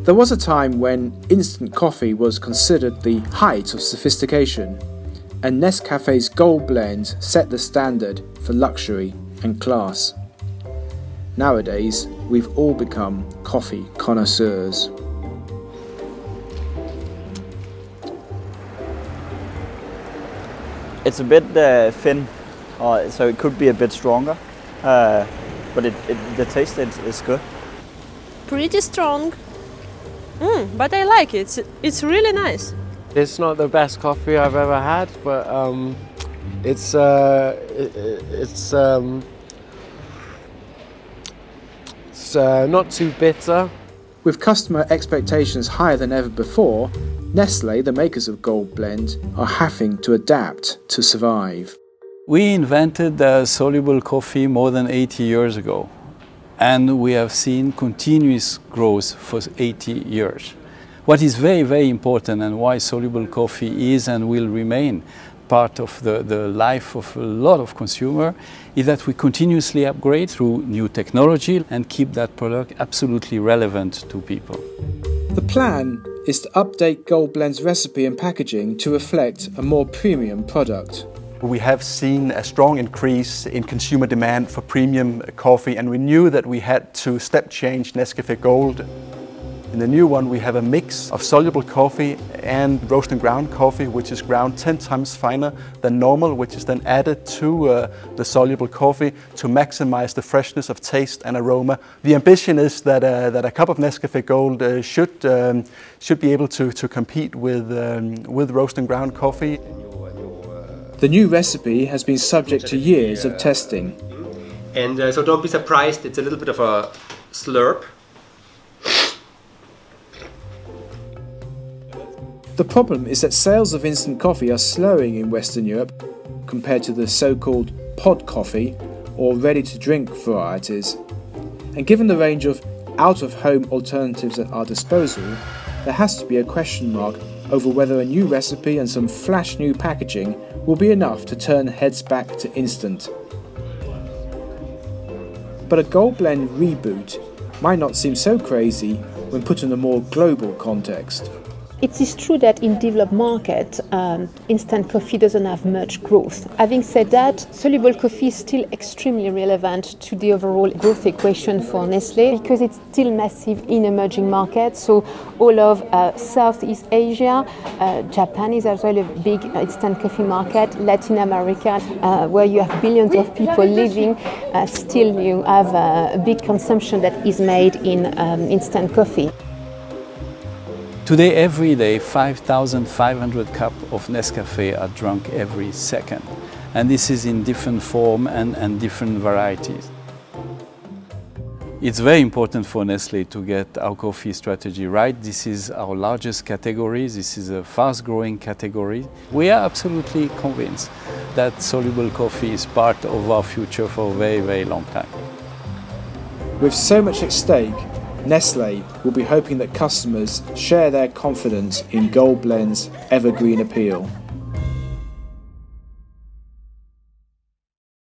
There was a time when instant coffee was considered the height of sophistication, and Nescafe's Gold Blend set the standard for luxury and class. Nowadays, we've all become coffee connoisseurs. It's a bit thin, so it could be a bit stronger, but the taste is good. Pretty strong, but I like it. It's really nice. It's not the best coffee I've ever had, but it's not too bitter. With customer expectations higher than ever before, Nestlé, the makers of Gold Blend, are having to adapt to survive. We invented soluble coffee more than 80 years ago, and we have seen continuous growth for 80 years. What is very, very important, and why soluble coffee is and will remain part of the life of a lot of consumers, is that we continuously upgrade through new technology and keep that product absolutely relevant to people. The plan is to update Gold Blend's recipe and packaging to reflect a more premium product. We have seen a strong increase in consumer demand for premium coffee, and we knew that we had to step change Nescafé Gold. In the new one we have a mix of soluble coffee and roast and ground coffee, which is ground 10 times finer than normal, which is then added to the soluble coffee to maximize the freshness of taste and aroma. The ambition is that a cup of Nescafé Gold should be able to compete with roast and ground coffee. The new recipe has been subject to years of testing. And so don't be surprised, it's a little bit of a slurp. The problem is that sales of instant coffee are slowing in Western Europe compared to the so-called pod coffee or ready-to-drink varieties. And given the range of out-of-home alternatives at our disposal, there has to be a question mark over whether a new recipe and some flash new packaging will be enough to turn heads back to instant. But a Gold Blend reboot might not seem so crazy when put in a more global context. It is true that in developed markets, instant coffee doesn't have much growth. Having said that, soluble coffee is still extremely relevant to the overall growth equation for Nestlé because it's still massive in emerging markets. So all of Southeast Asia, Japan is as well a big instant coffee market, Latin America, where you have billions of people living, still you have a big consumption that is made in instant coffee. Today, every day, 5,500 cups of Nescafé are drunk every second. And this is in different form and different varieties. It's very important for Nestlé to get our coffee strategy right. This is our largest category. This is a fast-growing category. We are absolutely convinced that soluble coffee is part of our future for a very, very long time. With so much at stake, Nestlé will be hoping that customers share their confidence in Gold Blend's evergreen appeal.